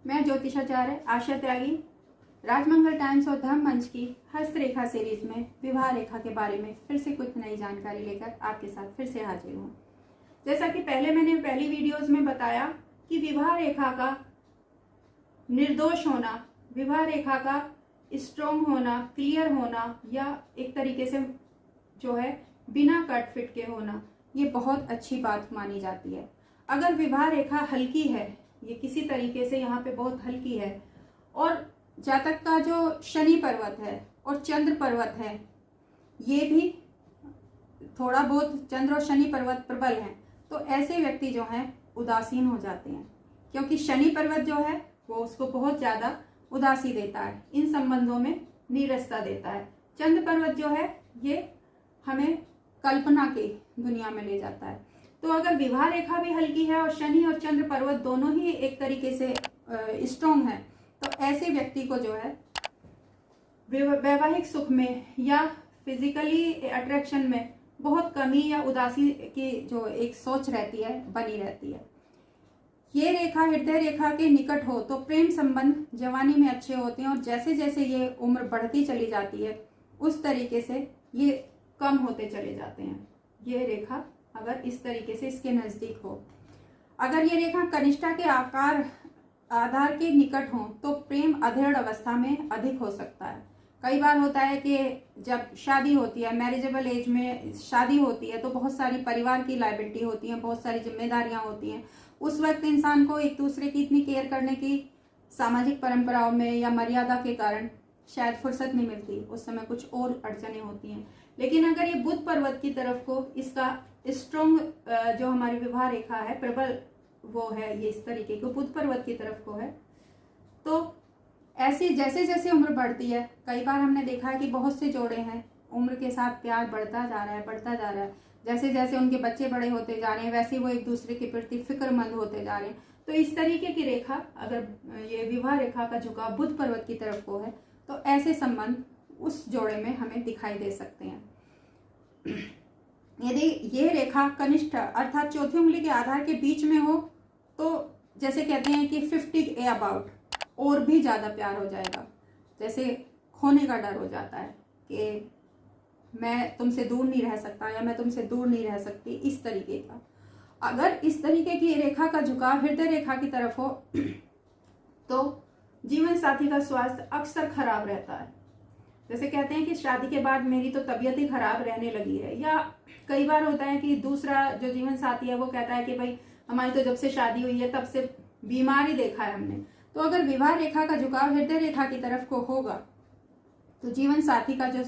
मैं ज्योतिषाचार्य आशा त्यागी राजमंगल टाइम्स और धर्म मंच की हस्तरेखा सीरीज में विवाह रेखा के बारे में फिर से कुछ नई जानकारी लेकर आपके साथ फिर से हाजिर हूँ। जैसा कि मैंने पहली वीडियोस में बताया कि विवाह रेखा का निर्दोष होना, विवाह रेखा का स्ट्रॉन्ग होना, क्लियर होना या एक तरीके से जो है बिना कट फिट के होना, ये बहुत अच्छी बात मानी जाती है। अगर विवाह रेखा हल्की है, ये किसी तरीके से यहाँ पे बहुत हल्की है और जातक का जो शनि पर्वत है और चंद्र पर्वत है, ये भी थोड़ा बहुत चंद्र और शनि पर्वत प्रबल है, तो ऐसे व्यक्ति जो हैं उदासीन हो जाते हैं, क्योंकि शनि पर्वत जो है वो उसको बहुत ज़्यादा उदासी देता है, इन संबंधों में नीरसता देता है। चंद्र पर्वत जो है ये हमें कल्पना की दुनिया में ले जाता है। तो अगर विवाह रेखा भी हल्की है और शनि और चंद्र पर्वत दोनों ही एक तरीके से स्ट्रॉन्ग है, तो ऐसे व्यक्ति को जो है वैवाहिक सुख में या फिजिकली अट्रैक्शन में बहुत कमी या उदासी की जो एक सोच रहती है बनी रहती है। ये रेखा हृदय रेखा के निकट हो तो प्रेम संबंध जवानी में अच्छे होते हैं और जैसे जैसे ये उम्र बढ़ती चली जाती है उस तरीके से ये कम होते चले जाते हैं। ये रेखा अगर इस तरीके से इसके नजदीक हो, अगर ये रेखा कनिष्ठा के आधार के निकट हो तो प्रेम अधेड़ अवस्था में अधिक हो सकता है। कई बार होता है कि जब शादी होती है, मैरिजेबल एज में शादी होती है, तो बहुत सारी परिवार की लायबिलिटी होती है, बहुत सारी जिम्मेदारियां होती हैं। उस वक्त इंसान को एक दूसरे की इतनी केयर करने की सामाजिक परंपराओं में या मर्यादा के कारण शायद फुर्सत नहीं मिलती, उस समय कुछ और अड़चने होती हैं। लेकिन अगर ये बुध पर्वत की तरफ को इसका स्ट्रॉन्ग जो हमारी विवाह रेखा है प्रबल वो है, ये इस तरीके को बुध पर्वत की तरफ को है, तो ऐसी जैसे जैसे उम्र बढ़ती है, कई बार हमने देखा है कि बहुत से जोड़े हैं उम्र के साथ प्यार बढ़ता जा रहा है, बढ़ता जा रहा है, जैसे जैसे उनके बच्चे बड़े होते जा रहे हैं वैसे वो एक दूसरे के प्रति फिक्रमंद होते जा रहे हैं। तो इस तरीके की रेखा अगर ये विवाह रेखा का झुकाव बुध पर्वत की तरफ को है तो ऐसे संबंध उस जोड़े में हमें दिखाई दे सकते हैं। यदि ये रेखा कनिष्ठ अर्थात चौथी उंगली के आधार के बीच में हो तो जैसे कहते हैं कि 50 ए अबाउट और भी ज़्यादा प्यार हो जाएगा, जैसे खोने का डर हो जाता है कि मैं तुमसे दूर नहीं रह सकता या मैं तुमसे दूर नहीं रह सकती, इस तरीके का। अगर इस तरीके की रेखा का झुकाव हृदय रेखा की तरफ हो तो जीवन साथी का स्वास्थ्य अक्सर खराब रहता है। जैसे कहते हैं कि शादी के बाद मेरी तो तबीयत ही खराब रहने लगी है, या कई बार होता है कि दूसरा जो जीवन साथी है वो कहता है कि भाई हमारी तो जब से शादी हुई है तब से बीमारी देखा है हमने। तो अगर विवाह रेखा का झुकाव हृदय रेखा की तरफ को होगा तो जीवन साथी का जो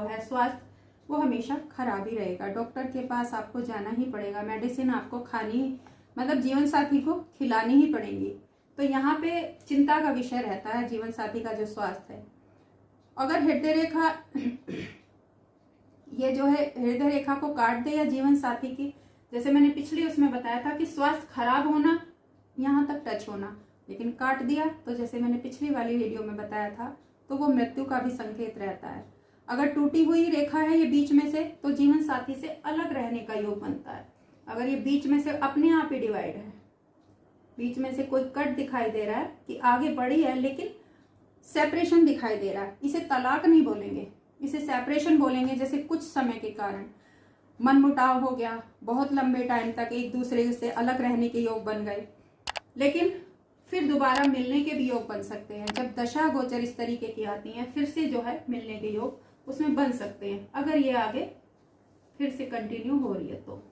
है स्वास्थ्य वो हमेशा खराब ही रहेगा। डॉक्टर के पास आपको जाना ही पड़ेगा, मेडिसिन आपको खानी मतलब जीवन साथी को खिलानी ही पड़ेगी। तो यहाँ पे चिंता का विषय रहता है जीवन साथी का जो स्वास्थ्य है। अगर हृदय रेखा ये जो है हृदय रेखा को काट दे या जीवन साथी की, जैसे मैंने पिछली उसमें बताया था कि स्वास्थ्य खराब होना यहाँ तक टच होना, लेकिन काट दिया तो जैसे मैंने पिछली वाली वीडियो में बताया था तो वो मृत्यु का भी संकेत रहता है। अगर टूटी हुई रेखा है ये बीच में से तो जीवन साथी से अलग रहने का योग बनता है। अगर ये बीच में से अपने आप ही डिवाइड है, बीच में से कोई कट दिखाई दे रहा है कि आगे बढ़ी है लेकिन सेपरेशन दिखाई दे रहा है, इसे तलाक नहीं बोलेंगे, इसे सेपरेशन बोलेंगे। जैसे कुछ समय के कारण मनमुटाव हो गया, बहुत लंबे टाइम तक एक दूसरे से अलग रहने के योग बन गए, लेकिन फिर दोबारा मिलने के भी योग बन सकते हैं। जब दशा गोचर इस तरीके की आती हैं फिर से जो है मिलने के योग उसमें बन सकते हैं, अगर ये आगे फिर से कंटिन्यू हो रही है तो।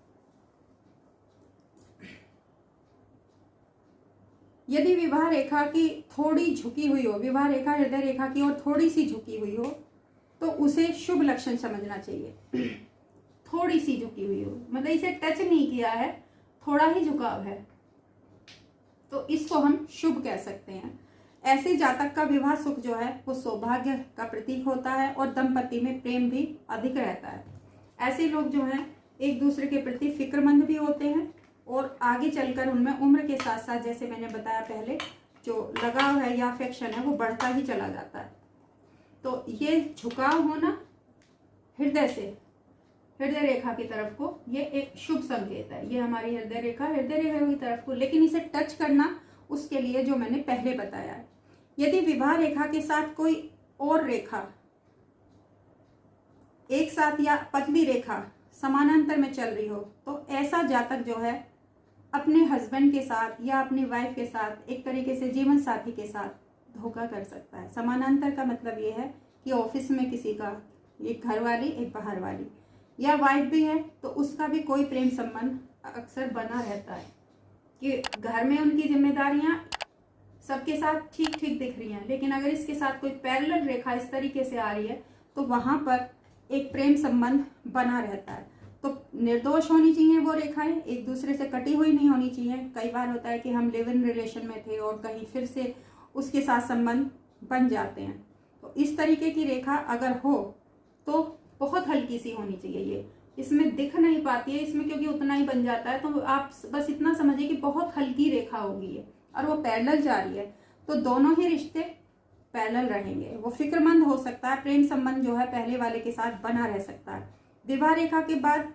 यदि विवाह रेखा की थोड़ी झुकी हुई हो, विवाह रेखा हृदय रेखा की और थोड़ी सी झुकी हुई हो तो उसे शुभ लक्षण समझना चाहिए। थोड़ी सी झुकी हुई हो मतलब इसे टच नहीं किया है, थोड़ा ही झुकाव है, तो इसको हम शुभ कह सकते हैं। ऐसे जातक का विवाह सुख जो है वो सौभाग्य का प्रतीक होता है और दंपति में प्रेम भी अधिक रहता है। ऐसे लोग जो हैं एक दूसरे के प्रति फिक्रमंद भी होते हैं और आगे चलकर उनमें उम्र के साथ साथ जैसे मैंने बताया पहले जो लगाव है या अफेक्शन है वो बढ़ता ही चला जाता है। तो ये झुकाव होना हृदय से हृदय रेखा की तरफ को ये एक शुभ संकेत है। ये हमारी हृदय रेखा की तरफ को, लेकिन इसे टच करना उसके लिए जो मैंने पहले बताया है। यदि विवाह रेखा के साथ कोई और रेखा एक साथ या पतली रेखा समानांतर में चल रही हो तो ऐसा जातक जो है अपने हस्बैंड के साथ या अपनी वाइफ के साथ एक तरीके से जीवन साथी के साथ धोखा कर सकता है। समानांतर का मतलब ये है कि ऑफिस में किसी का, एक घर वाली एक बाहर वाली, या वाइफ भी है तो उसका भी कोई प्रेम संबंध अक्सर बना रहता है कि घर में उनकी जिम्मेदारियां सबके साथ ठीक ठीक दिख रही हैं, लेकिन अगर इसके साथ कोई पैरेलल रेखा इस तरीके से आ रही है तो वहां पर एक प्रेम संबंध बना रहता है। तो निर्दोष होनी चाहिए वो रेखाएं, एक दूसरे से कटी हुई नहीं होनी चाहिए। कई बार होता है कि हम लिव इन रिलेशन में थे और कहीं फिर से उसके साथ संबंध बन जाते हैं। तो इस तरीके की रेखा अगर हो तो बहुत हल्की सी होनी चाहिए। ये इसमें दिख नहीं पाती है इसमें क्योंकि उतना ही बन जाता है, तो आप बस इतना समझिए कि बहुत हल्की रेखा होगी ये और वो पैरेलल जा रही है, तो दोनों ही रिश्ते पैरेलल रहेंगे। वो फिक्रमंद हो सकता है, प्रेम संबंध जो है पहले वाले के साथ बना रह सकता है। विवाह रेखा के बाद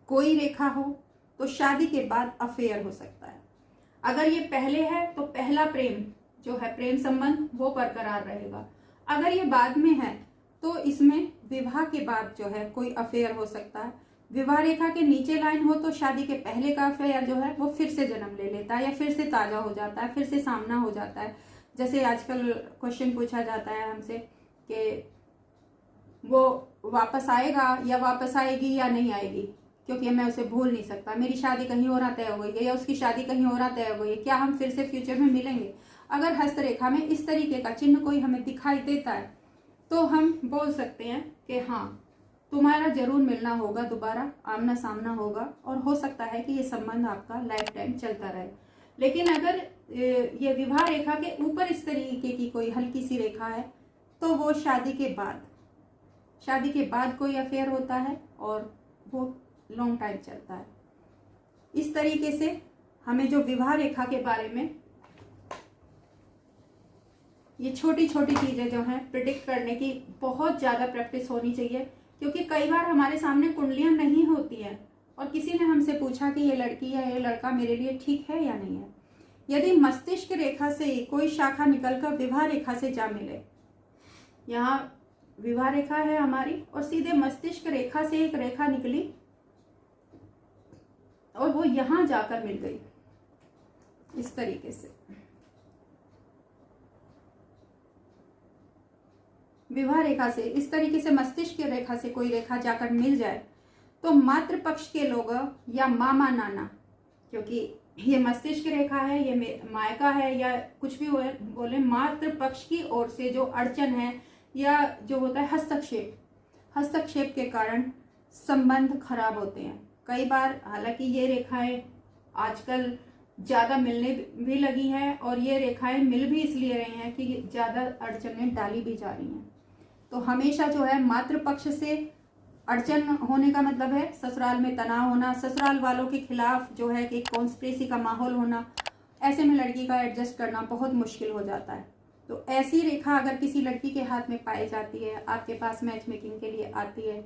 कोई रेखा हो तो शादी के बाद अफेयर हो सकता है। अगर ये पहले है तो पहला प्रेम जो है, प्रेम संबंध वो बरकरार रहेगा। अगर ये बाद में है तो इसमें विवाह के बाद जो है कोई अफेयर हो सकता है। विवाह रेखा के नीचे लाइन हो तो शादी के पहले का अफेयर जो है वो फिर से जन्म ले लेता है या फिर से ताजा हो जाता है, फिर से सामना हो जाता है। जैसे आजकल क्वेश्चन पूछा जाता है हमसे कि वो वापस आएगा या वापस आएगी या नहीं आएगी, क्योंकि मैं उसे भूल नहीं सकता, मेरी शादी कहीं और तय हो गई है या उसकी शादी कहीं और तय हो गई है, क्या हम फिर से फ्यूचर में मिलेंगे। अगर हस्तरेखा में इस तरीके का चिन्ह कोई हमें दिखाई देता है तो हम बोल सकते हैं कि हाँ तुम्हारा जरूर मिलना होगा, दोबारा आमना सामना होगा और हो सकता है कि ये संबंध आपका लाइफ टाइम चलता रहे। लेकिन अगर ये विवाह रेखा के ऊपर इस तरीके की कोई हल्की सी रेखा है तो वो शादी के बाद कोई अफेयर होता है और वो लॉन्ग टाइम चलता है। इस तरीके से हमें जो विवाह रेखा के बारे में ये छोटी छोटी चीजें जो हैं प्रिडिक्ट करने की बहुत ज्यादा प्रैक्टिस होनी चाहिए, क्योंकि कई बार हमारे सामने कुंडलियां नहीं होती हैं और किसी ने हमसे पूछा कि ये लड़की या ये लड़का मेरे लिए ठीक है या नहीं है। यदि मस्तिष्क रेखा से कोई शाखा निकलकर विवाह रेखा से जा मिले, यहाँ विवाह रेखा है हमारी और सीधे मस्तिष्क रेखा से एक रेखा निकली और वो यहां जाकर मिल गई इस तरीके से, विवाह रेखा से इस तरीके से मस्तिष्क की रेखा से कोई रेखा जाकर मिल जाए तो मातृ पक्ष के लोग या मामा नाना, क्योंकि ये मस्तिष्क रेखा है, ये मायका है या कुछ भी बोले, मातृ पक्ष की ओर से जो अड़चन है या जो होता है हस्तक्षेप के कारण संबंध खराब होते हैं। कई बार हालांकि ये रेखाएं आजकल ज्यादा मिलने भी लगी हैं और ये रेखाएं मिल भी इसलिए रही हैं कि ज्यादा अड़चनें डाली भी जा रही हैं। तो हमेशा जो है मातृपक्ष से अड़चन होने का मतलब है ससुराल में तनाव होना, ससुराल वालों के खिलाफ जो है कि कॉन्स्पिरेसी का माहौल होना, ऐसे में लड़की का एडजस्ट करना बहुत मुश्किल हो जाता है। तो ऐसी रेखा अगर किसी लड़की के हाथ में पाई जाती है, आपके पास मैच मेकिंग के लिए आती है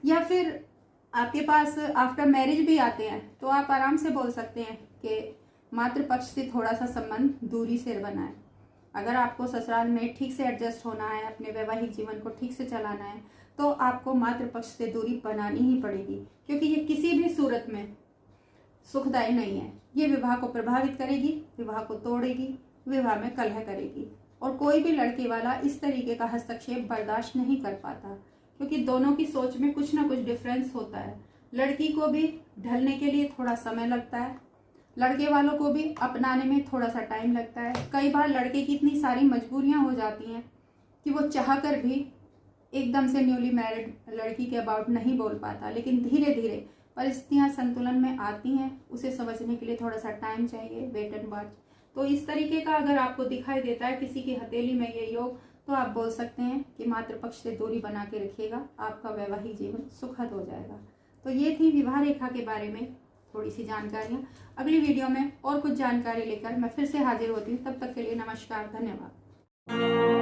या फिर आपके पास आफ्टर मैरिज भी आते हैं, तो आप आराम से बोल सकते हैं कि मातृपक्ष से थोड़ा सा संबंध दूरी से बनाएं। अगर आपको ससुराल में ठीक से एडजस्ट होना है, अपने वैवाहिक जीवन को ठीक से चलाना है, तो आपको मातृपक्ष से दूरी बनानी ही पड़ेगी, क्योंकि ये किसी भी सूरत में सुखदायी नहीं है। ये विवाह को प्रभावित करेगी, विवाह को तोड़ेगी, विवाह में कलह करेगी और कोई भी लड़के वाला इस तरीके का हस्तक्षेप बर्दाश्त नहीं कर पाता, क्योंकि दोनों की सोच में कुछ ना कुछ डिफरेंस होता है। लड़की को भी ढलने के लिए थोड़ा समय लगता है, लड़के वालों को भी अपनाने में थोड़ा सा टाइम लगता है। कई बार लड़के की इतनी सारी मजबूरियां हो जाती हैं कि वो चाहकर भी एकदम से न्यूली मैरिड लड़की के अबाउट नहीं बोल पाता, लेकिन धीरे धीरे परिस्थितियां संतुलन में आती हैं। उसे समझने के लिए थोड़ा सा टाइम चाहिए, वेट एंड वॉच। तो इस तरीके का अगर आपको दिखाई देता है किसी की हथेली में ये योग, तो आप बोल सकते हैं कि मातृपक्ष से दूरी बना के रखिएगा, आपका वैवाहिक जीवन सुखद हो जाएगा। तो ये थी विवाह रेखा के बारे में थोड़ी सी जानकारियां। अगली वीडियो में और कुछ जानकारी लेकर मैं फिर से हाजिर होती हूँ। तब तक के लिए नमस्कार, धन्यवाद।